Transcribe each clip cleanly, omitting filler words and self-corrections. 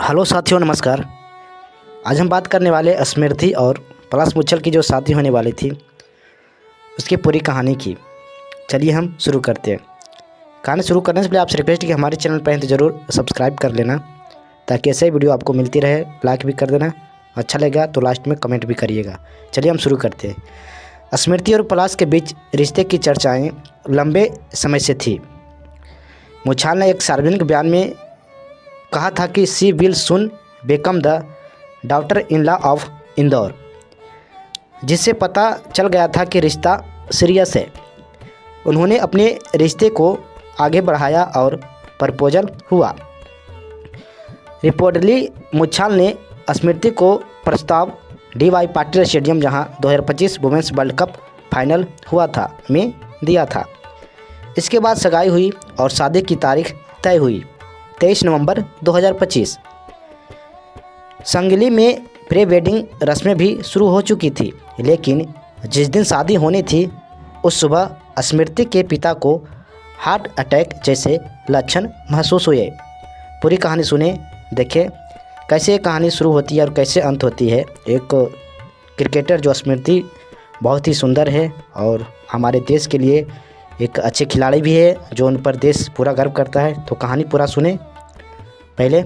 Hello साथियों, नमस्कार। आज हम बात करने वाले स्मृति और पलाश मुच्छल की जो शादी होने वाली थी उसकी पूरी कहानी की। चलिए हम शुरू करते हैं। कहानी शुरू करने से पहले आपसे रिक्वेस्ट है कि हमारे चैनल पर हैं तो ज़रूर सब्सक्राइब कर लेना ताकि ऐसे ही वीडियो आपको मिलती रहे। लाइक भी कर देना, अच्छा लगेगा तो लास्ट में कमेंट भी करिएगा। चलिए हम शुरू करते हैं। स्मृति और पलाश के बीच रिश्ते की चर्चाएँ लंबे समय से थी। मुच्छल ने एक सार्वजनिक बयान में कहा था कि she will soon become the daughter in law of Indore, जिससे पता चल गया था कि रिश्ता सीरियस है। उन्होंने अपने रिश्ते को आगे बढ़ाया और प्रपोजल हुआ। रिपोर्टली मुच्छल ने स्मृति को प्रस्ताव DY पाटिल स्टेडियम, जहां 2025 वुमेन्स वर्ल्ड कप फाइनल हुआ था, में दिया था। इसके बाद सगाई हुई और शादी की तारीख तय हुई 23 नवंबर 2025। संगली में प्री वेडिंग रस्में भी शुरू हो चुकी थी, लेकिन जिस दिन शादी होनी थी उस सुबह स्मृति के पिता को हार्ट अटैक जैसे लक्षण महसूस हुए। पूरी कहानी सुने, देखें कैसे कहानी शुरू होती है और कैसे अंत होती है। एक क्रिकेटर जो स्मृति बहुत ही सुंदर है और हमारे देश के लिए एक अच्छे खिलाड़ी भी है, जो उन पर देश पूरा गर्व करता है। तो कहानी पूरा सुने। पहले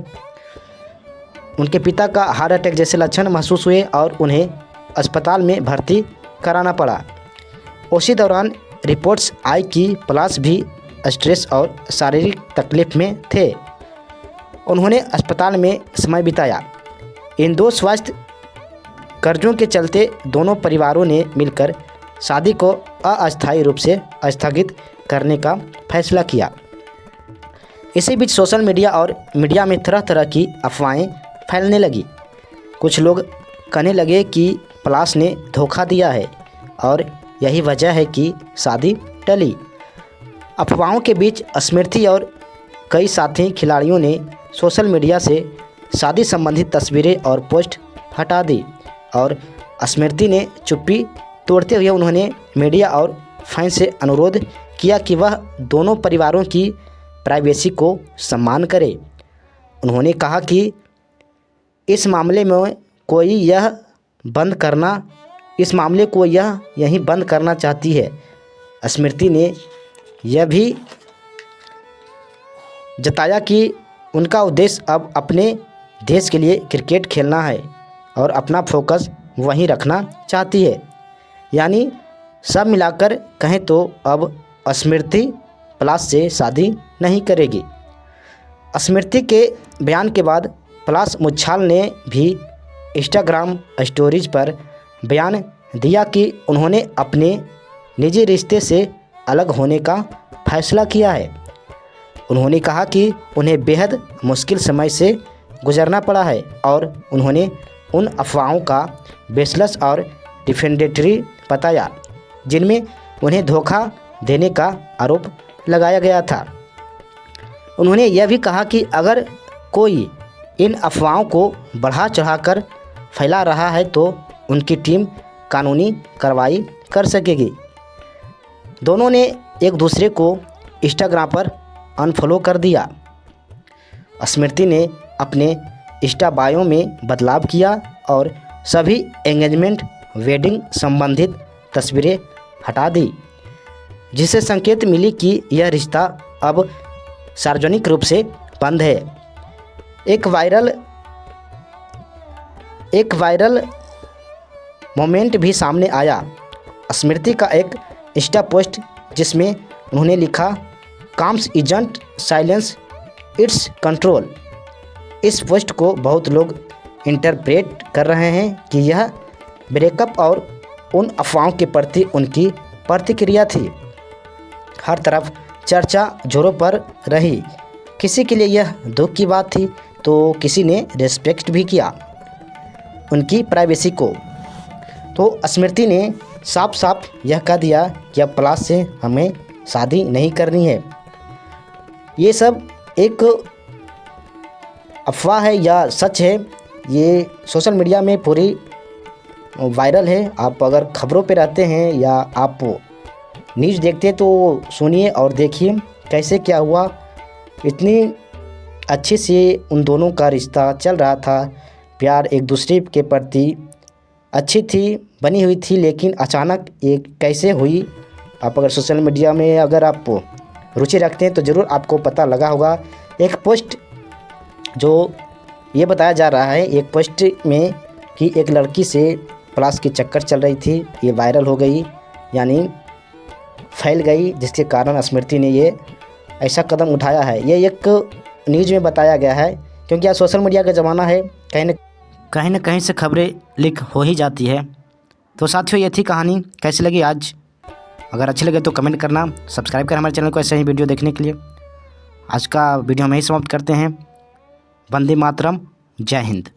उनके पिता का हार्ट अटैक जैसे लक्षण महसूस हुए और उन्हें अस्पताल में भर्ती कराना पड़ा। उसी दौरान रिपोर्ट्स आई कि पलाश भी स्ट्रेस और शारीरिक तकलीफ में थे। उन्होंने अस्पताल में समय बिताया। इन दो स्वास्थ्य कर्जों के चलते दोनों परिवारों ने मिलकर शादी को अस्थायी रूप से स्थगित करने का फैसला किया। इसी बीच सोशल मीडिया और मीडिया में तरह तरह की अफवाहें फैलने लगी। कुछ लोग कहने लगे कि पलाश ने धोखा दिया है और यही वजह है कि शादी टली। अफवाहों के बीच स्मृति और कई साथी खिलाड़ियों ने सोशल मीडिया से शादी संबंधित तस्वीरें और पोस्ट हटा दी और स्मृति ने चुप्पी तोड़ते हुए उन्होंने मीडिया और फैंस से अनुरोध किया कि वह दोनों परिवारों की प्राइवेसी को सम्मान करे। उन्होंने कहा कि इस मामले को यह यहीं बंद करना चाहती है। स्मृति ने यह भी जताया कि उनका उद्देश्य अब अपने देश के लिए क्रिकेट खेलना है और अपना फोकस वहीं रखना चाहती है। यानी सब मिलाकर कहें तो अब स्मृति पलाश से शादी नहीं करेगी। स्मृति के बयान के बाद पलाश मुच्छल ने भी इंस्टाग्राम स्टोरीज पर बयान दिया कि उन्होंने अपने निजी रिश्ते से अलग होने का फैसला किया है। उन्होंने कहा कि उन्हें बेहद मुश्किल समय से गुजरना पड़ा है और उन्होंने उन अफवाहों का बेसलेस और डिफेंडेटरी बताया जिनमें उन्हें धोखा देने का आरोप लगाया गया था। उन्होंने यह भी कहा कि अगर कोई इन अफवाहों को बढ़ा चढ़ाकर फैला रहा है तो उनकी टीम कानूनी कार्रवाई कर सकेगी। दोनों ने एक दूसरे को इंस्टाग्राम पर अनफॉलो कर दिया। स्मृति ने अपने इंस्टा बायो में बदलाव किया और सभी एंगेजमेंट वेडिंग संबंधित तस्वीरें हटा दी, जिससे संकेत मिली कि यह रिश्ता अब सार्वजनिक रूप से बंद है। एक वायरल मोमेंट भी सामने आया। स्मृति का एक इंस्टा पोस्ट जिसमें उन्होंने लिखा, calms isn't silence it's control. इस पोस्ट को बहुत लोग इंटरप्रेट कर रहे हैं कि यह ब्रेकअप और उन अफवाहों के प्रति उनकी प्रतिक्रिया थी। हर तरफ चर्चा जोरों पर रही। किसी के लिए यह दुख की बात थी तो किसी ने रिस्पेक्ट भी किया उनकी प्राइवेसी को। तो स्मृति ने साफ साफ यह कह दिया कि अब पलाश से हमें शादी नहीं करनी है। ये सब एक अफवाह है या सच है, ये सोशल मीडिया में पूरी वायरल है। आप अगर खबरों पे रहते हैं या आप न्यूज़ देखते हैं तो सुनिए और देखिए कैसे क्या हुआ। इतनी अच्छे से उन दोनों का रिश्ता चल रहा था, प्यार एक दूसरे के प्रति अच्छी थी, बनी हुई थी, लेकिन अचानक ये कैसे हुई। आप अगर सोशल मीडिया में अगर आप रुचि रखते हैं तो ज़रूर आपको पता लगा होगा। एक पोस्ट जो ये बताया जा रहा है, एक पोस्ट में कि एक लड़की से प्लस की चक्कर चल रही थी, ये वायरल हो गई, यानी फैल गई, जिसके कारण स्मृति ने ये ऐसा कदम उठाया है। ये एक न्यूज़ में बताया गया है, क्योंकि आज सोशल मीडिया का ज़माना है, कहीं ना कहीं से खबरें लीक हो ही जाती है। तो साथियों, ये थी कहानी, कैसी लगी आज? अगर अच्छी लगे तो कमेंट करना, सब्सक्राइब कर हमारे चैनल को ऐसे ही वीडियो देखने के लिए। आज का वीडियो हम यहीं समाप्त करते हैं। वंदे मातरम, जय हिंद।